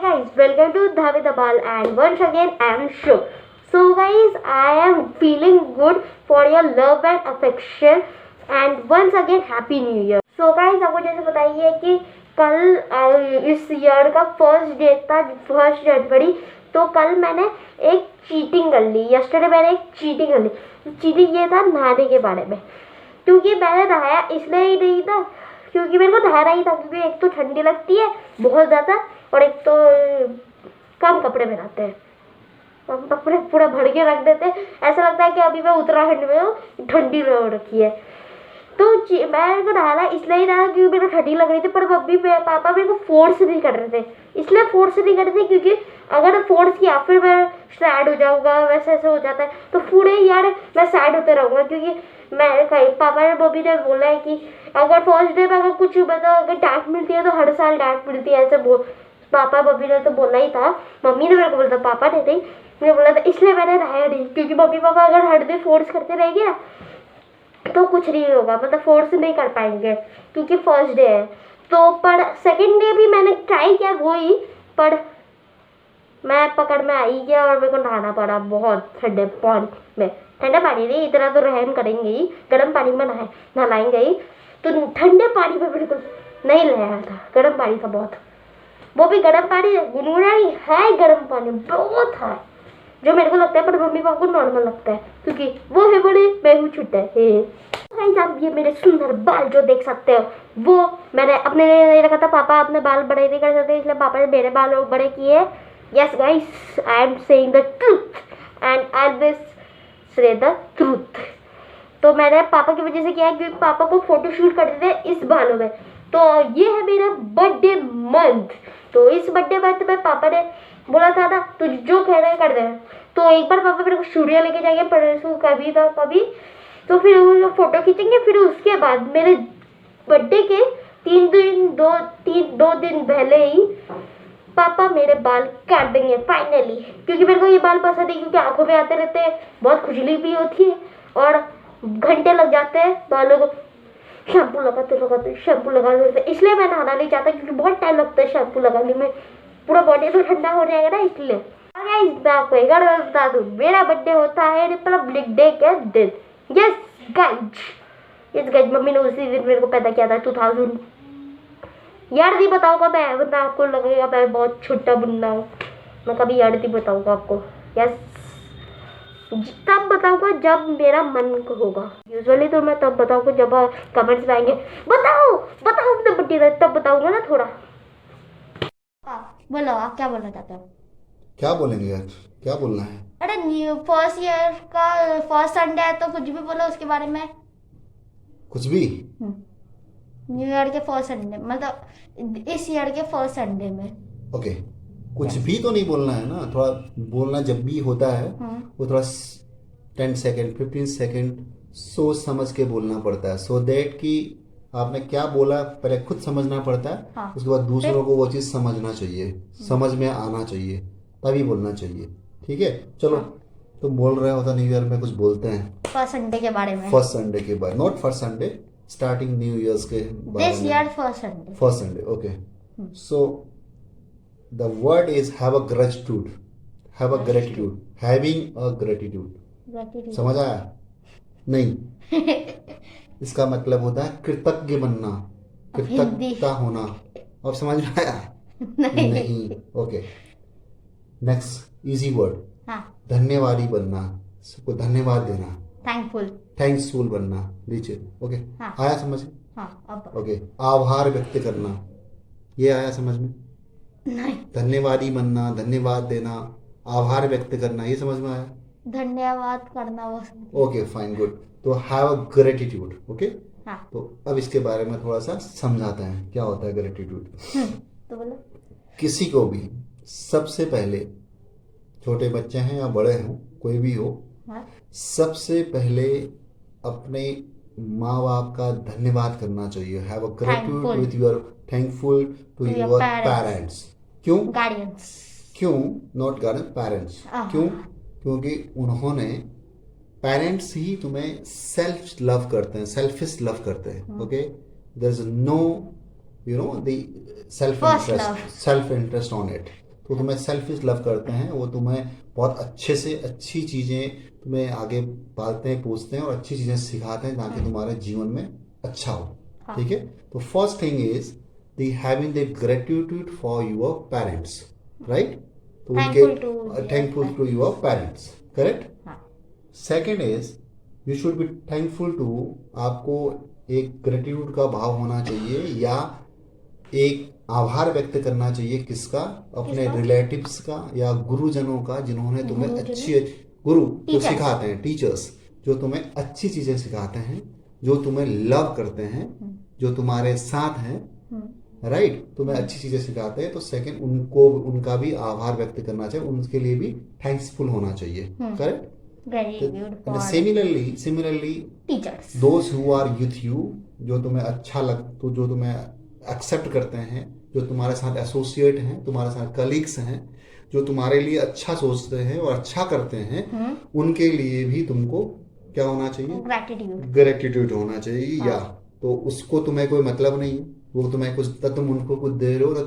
guys, welcome to Dhavi Dabal and once again I am Shub. So guys, I am feeling good for your love and affection and once again Happy New Year. So guys, आपको जैसे बताइए कि कल इस year का first day था 1 जनवरी। तो कल मैंने एक चीटिंग कर ली। यस्टरडे मैंने एक चीटिंग कर ली। चीटिंग ये था नहाने के बारे में, क्योंकि मैंने नहाया इसलिए ही नहीं था क्योंकि मेरे को नहाना ही था, क्योंकि एक तो ठंडी लगती है बहुत ज़्यादा और एक तो कम कपड़े पहनाते हैं, कम कपड़े पूरा भर के रख देते हैं। ऐसा लगता है कि अभी मैं उत्तराखंड में हूँ, ठंडी हो रखी है। तो मैं को नहाना इसलिए ही रहा क्योंकि मेरे को ठंडी लग रही थी, पर मम्मी पापा मेरे को फोर्स नहीं कर रहे थे। इसलिए फोर्स नहीं कर रहे थे क्योंकि अगर फोर्स किया फिर मैं सैड हो जाऊँगा, वैसे ऐसे हो जाता है। तो पूरे यार मैं सैड होते रहूँगा, क्योंकि मैं पापा ने मम्मी ने बोला है कि अगर फर्स्ट डे में अगर कुछ मतलब अगर डांट मिलती है तो हर साल डांट मिलती है, ऐसे पापा मम्मी ने तो बोला ही था। मम्मी ने मेरे को बोला था, पापा ने नहीं, मुझे बोला था। इसलिए मैंने नहाया नहीं, क्योंकि मम्मी पापा अगर हर दिन फोर्स करते रहेंगे ना तो कुछ नहीं होगा, मतलब फोर्स नहीं कर पाएंगे क्योंकि फर्स्ट डे है। तो पर सेकंड डे भी मैंने ट्राई किया वही, पर मैं पकड़ में आई गया और मेरे को नहाना पड़ा बहुत ठंडे पानी में। ठंडा पानी नहीं, इतना तो रहम करेंगे ही, गर्म पानी में नहलाएंगे ही। तो ठंडे पानी में बिल्कुल नहीं नहाया था, गर्म पानी था बहुत। वो भी गर्म पानी गुनगुना नहीं है, गर्म पानी बहुत है, जो मेरे को लगता है पर मम्मी पापा को नॉर्मल लगता है क्योंकि वो है बड़े, मैं हूँ छोटा है। आप ये मेरे सुंदर बाल जो देख सकते हो वो मैंने अपने लिए रखा था। पापा अपने बाल बड़े नहीं कर सकते, इसलिए पापा ने मेरे बाल बड़े किए। Yes guys, I am saying the truth and always say the truth. तो मैंने पापा की वजह से किया है क्योंकि पापा को फोटो शूट करते थे इस बालों में। तो ये है मेरा बर्थडे मंथ। तो इस बर्थडे मंथ में पापा ने बोला था ना, तो जो कह रहे हैं कर दे। तो एक बार पापा मेरे को स्टूडियो लेके जाएंगे, परसों कभी ना कभी, तो फिर वो फोटो खींचेंगे। फिर उसके बाद मेरे बर्थडे के 2 दिन पहले ही पापा मेरे बाल काट देंगे फाइनली, क्योंकि मेरे को ये बाल पसंद है, क्योंकि आंखों में आते रहते हैं, बहुत खुजली भी होती है और घंटे लग जाते हैं बालों को शैम्पू लगाते शैम्पू लगाते। इसलिए मैं नहाना नहीं चाहता क्योंकि बहुत टाइम लगता है शैम्पू लगाने में, पूरा बॉडी तो ठंडा हो जाएगा ना इसलिए। मैं आपको एक बार बता दूँ, मेरा बर्थडे होता है रिपब्लिक डे के दिन। यस गाइज, मम्मी ने उसी दिन मेरे को पैदा किया था 2000। यार नहीं बताऊंगा मैं, वरना आपको लगेगा मैं बहुत छोटा बुन्ना हूँ। मैं कभी यार नहीं बताऊंगा आपको। यस, तब बताऊंगा जब मेरा मन होगा। यूजुअली तो मैं तब बताऊंगा जब कमेंट्स में आएंगे बताओ अपने बर्थडे, तब बताऊंगा ना थोड़ा। बोलो आप क्या बोलना चाहते हो? क्या बोलेंगे यार, क्या बोलना है? अरे न्यू फर्स्ट ईयर का फर्स्ट संडे है तो कुछ भी बोलो उसके बारे में। कुछ भी? न्यू ईयर के फर्स्ट संडे, मतलब इस ईयर के फर्स्ट संडे में। ओके, कुछ भी तो नहीं बोलना है ना। थोड़ा बोलना जब भी होता है वो थोड़ा 10 सेकेंड 15 सेकेंड सोच समझ के बोलना पड़ता है, सो दैट कि आपने क्या बोला पहले खुद समझना पड़ता है। हाँ। उसके बाद दूसरों को वो चीज़ समझना चाहिए, समझ में आना चाहिए, तभी बोलना चाहिए। ठीक है, चलो। तुम बोल रहे हो तो न्यू ईयर में कुछ बोलते हैं फर्स्ट संडे के बारे में। फर्स्ट संडे के बारे, not first Sunday, starting new years के बारे में। This year first Sunday. Okay. So the word is have a gratitude, have a gratitude, having a gratitude. समझ आया? नहीं इसका मतलब होता है कृतज्ञ बनना, कृतज्ञता होना। अब समझ में आया? नहीं। ओके, नेक्स्ट इजी वर्ड, धन्यवादी बनना, सबको धन्यवाद देना, थैंक्सफुल बनना। नीचे ओके। आया समझ? ओके, आभार व्यक्त करना, ये आया समझ में? नहीं। धन्यवादी बनना, धन्यवाद देना, आभार व्यक्त करना, ये समझ में आया? धन्यवाद करना वो। Okay fine, good. तो हैव अ ग्रेटिट्यूड। ओके, तो अब इसके बारे में थोड़ा सा समझाते हैं क्या होता है ग्रेटिट्यूड। तो बोलो। किसी को भी सबसे पहले, छोटे बच्चे हैं या बड़े हों, कोई भी हो, सबसे पहले अपने माँ बाप का धन्यवाद करना चाहिए। Have a gratitude with your, thankful to your parents. क्यों? गार्डियंस। क्यों? Not guardian, parents. क्यों? क्योंकि उन्होंने, पेरेंट्स ही तुम्हें सेल्फ लव करते हैं, सेल्फिश लव करते हैं। Okay, there is no the self interest on it. तो तुम्हें सेल्फिश लव करते हैं, वो तुम्हें बहुत अच्छे से अच्छी चीज़ें तुम्हें आगे पालते हैं, पूछते हैं और अच्छी चीज़ें सिखाते हैं ताकि तुम्हारे जीवन में अच्छा हो। हाँ। ठीक है, तो first thing is the having the gratitude for your parents, right? तो उनके thankful to your parents, correct? Second is you should be thankful to, आपको एक ग्रेटिट्यूड का भाव होना चाहिए या एक आभार व्यक्त करना चाहिए किसका? अपने रिलेटिव्स का या गुरुजनों का, जिन्होंने तुम्हें अच्छी गुरु जो सिखाते हैं, टीचर्स जो तुम्हें अच्छी चीजें सिखाते हैं, जो तुम्हें लव करते हैं, जो तुम्हारे साथ हैं, राइट? तुम्हें अच्छी चीजें सिखाते हैं, तो सेकंड उनको उनका भी आभार व्यक्त करना चाहिए, उनके लिए भी थैंक्सफुल होना चाहिए, correct? Similarly teachers, those who are with you, जो तुम्हें अच्छा तो जो तुम्हें एक्सेप्ट करते हैं, जो तुम्हारे साथ एसोसिएट हैं, तुम्हारे साथ कलीग्स हैं, जो तुम्हारे लिए अच्छा सोचते हैं और अच्छा करते हैं, उनके लिए भी तुमको क्या होना चाहिए? ग्रेटिट्यूड होना चाहिए। या तो उसको तुम्हें कोई मतलब नहीं है, वो तुम्हें कुछ, तुम उनको कुछ दे रहे हो तो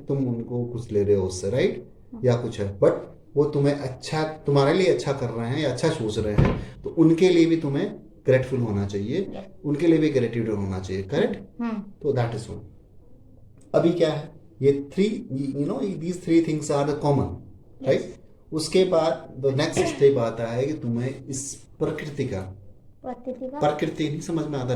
तुम उनको कुछ ले रहे हो उससे, राइट? या कुछ है, बट वो तुम्हें अच्छा, तुम्हारे लिए अच्छा कर रहे हैं या अच्छा सोच रहे हैं, तो उनके लिए भी तुम्हें ग्रेटफुल होना चाहिए, उनके लिए भी ग्रेटिट्यूड होना चाहिए, करेक्ट? तो दैट इज वन। अभी क्या है, ये these three things are the common, right? उसके बाद द नेक्स्ट स्टेप आता है कि तुम्हें इस प्रकृति नहीं समझ में आता,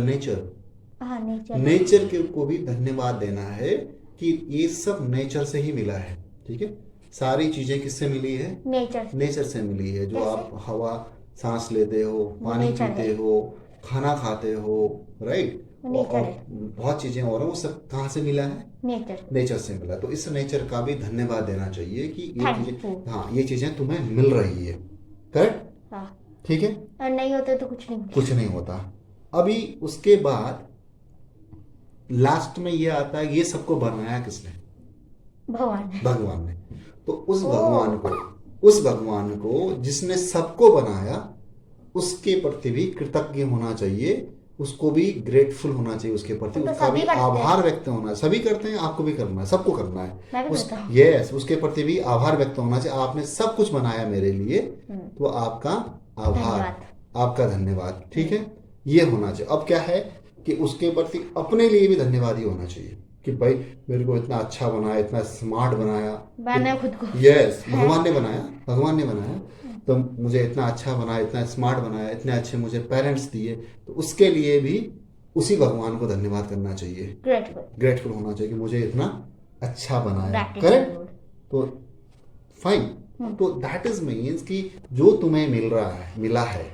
नेचर के को भी धन्यवाद देना है कि ये सब नेचर से ही मिला है, ठीक है? सारी चीजें किससे मिली है? नेचर से मिली है। जो आप हवा सांस लेते हो, पानी पीते हो, खाना खाते हो, राइट? और बहुत चीजें और हैं, वो सब कहाँ से मिला है? नेचर से मिला। तो इस नेचर का भी धन्यवाद देना चाहिए कि ये चीजें, हाँ, ये चीजें तुम्हें मिल रही है, करेक्ट? ठीक है, और नहीं होते तो कुछ नहीं होता। अभी उसके बाद लास्ट में ये आता है, ये सबको बनाया किसने? भगवान ने। तो उस भगवान को जिसने सबको बनाया, उसके प्रति भी कृतज्ञ होना चाहिए, उसको भी ग्रेटफुल होना चाहिए उसके प्रति, तो उसका भी आभार व्यक्त होना है। सभी करते हैं, आपको भी करना है, सबको करना है। उसके प्रति भी आभार व्यक्त होना चाहिए। आपने सब कुछ बनाया मेरे लिए, तो आपका आभार, आपका धन्यवाद, ठीक है? ये होना चाहिए। अब क्या है कि उसके प्रति अपने लिए भी धन्यवाद ही होना चाहिए कि भाई मेरे को इतना अच्छा बनाया, इतना स्मार्ट बनाया खुद को। यस, भगवान ने बनाया, तो मुझे इतना अच्छा बनाया, इतना स्मार्ट बनाया, इतने अच्छे मुझे पेरेंट्स दिए, तो उसके लिए भी उसी भगवान को धन्यवाद करना चाहिए, ग्रेटफुल होना चाहिए कि मुझे इतना अच्छा बनाया, करेक्ट? तो फाइन। तो दैट इज मीन्स कि जो तुम्हें मिला है,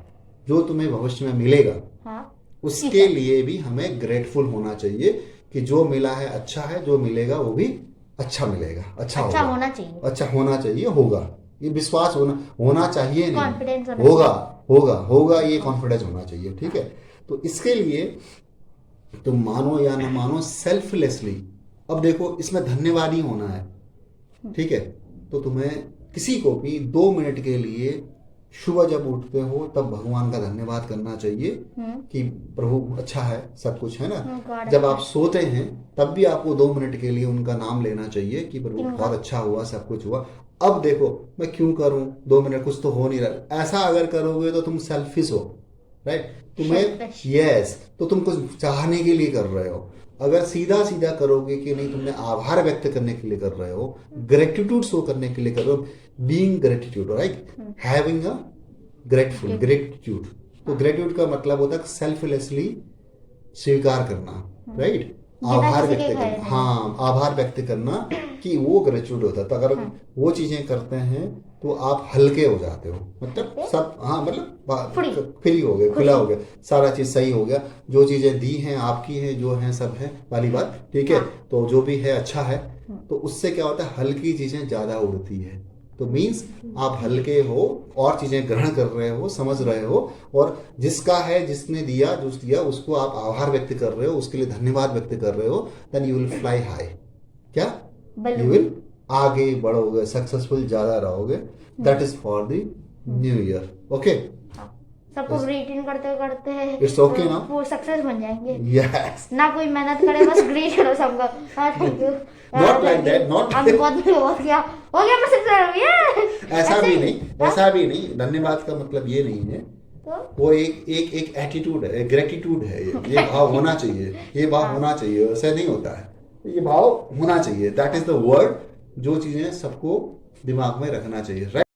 जो तुम्हें भविष्य में मिलेगा, उसके लिए भी हमें ग्रेटफुल होना चाहिए कि जो मिला है अच्छा है, जो मिलेगा वो भी अच्छा मिलेगा, अच्छा होना चाहिए, होगा, ये विश्वास होना चाहिए, नहीं होगा, ये कॉन्फिडेंस होना चाहिए, ठीक है? तो इसके लिए तुम मानो या न मानो, सेल्फलेसली, अब देखो इसमें धन्यवाद ही होना है, ठीक है? तो तुम्हें किसी को भी 2 मिनट के लिए सुबह जब उठते हो तब भगवान का धन्यवाद करना चाहिए कि प्रभु अच्छा है, सब कुछ है ना। जब आप सोते हैं तब भी आपको 2 मिनट के लिए उनका नाम लेना चाहिए कि प्रभु बहुत अच्छा हुआ, सब कुछ हुआ। अब देखो मैं क्यों करूं, 2 मिनट कुछ तो हो नहीं रहा, ऐसा अगर करोगे तो तुम सेल्फिश हो, राइट? तो तुम कुछ चाहने के लिए कर रहे हो। अगर सीधा करोगे कि नहीं, तुमने आभार व्यक्त करने के लिए कर रहे हो, ग्रेटिट्यूड शो करने के लिए कर रहे हो, being gratitude, right? Having a gratitude. तो ग्रेटिट्यूड का मतलब होता है सेल्फलेसली स्वीकार करना, राइट? आभार व्यक्त करना, हाँ, आभार व्यक्त करना कि वो ग्रेटिट्यूड होता है। तो अगर वो चीजें करते हैं तो आप हल्के हो जाते हो, मतलब सब, हाँ, मतलब फ्री हो गए, खुला हो गया, सारा चीज सही हो गया, जो चीजें दी हैं आपकी हैं, जो हैं सब है वाली बात, ठीक है? तो जो भी है अच्छा है, तो उससे क्या होता है, हल्की चीजें ज्यादा उड़ती है। तो मीन्स आप हल्के हो और चीजें ग्रहण कर रहे हो, समझ रहे हो, और जिसका है, जिसने दिया, जो दिया उसको आप आभार व्यक्त कर रहे हो, उसके लिए धन्यवाद व्यक्त कर रहे हो, then you will fly high. क्या? यू विल आगे बढ़ोगे, सक्सेसफुल ज्यादा रहोगे। That is for the new year, okay? सबको ग्रीटिंग करते करते It's okay now? वो सक्सेस बन जाएंगे। Yes. ना कोई मेहनत करे, बस ग्रीट करो सबको। हाँ thank you. Not like that, not अब बहुत हो गया मैं सक्सेस। ऐसा भी नहीं, ऐसा भी नहीं। धन्यवाद का मतलब ये नहीं है, तो वो एक एटीट्यूड है, ग्रेटिट्यूड है। ये भाव होना चाहिए, ये भाव होना चाहिए। वैसे नहीं होता है, ये भाव होना चाहिए। That is the word. जो चीजें सबको दिमाग में रखना चाहिए, राइट।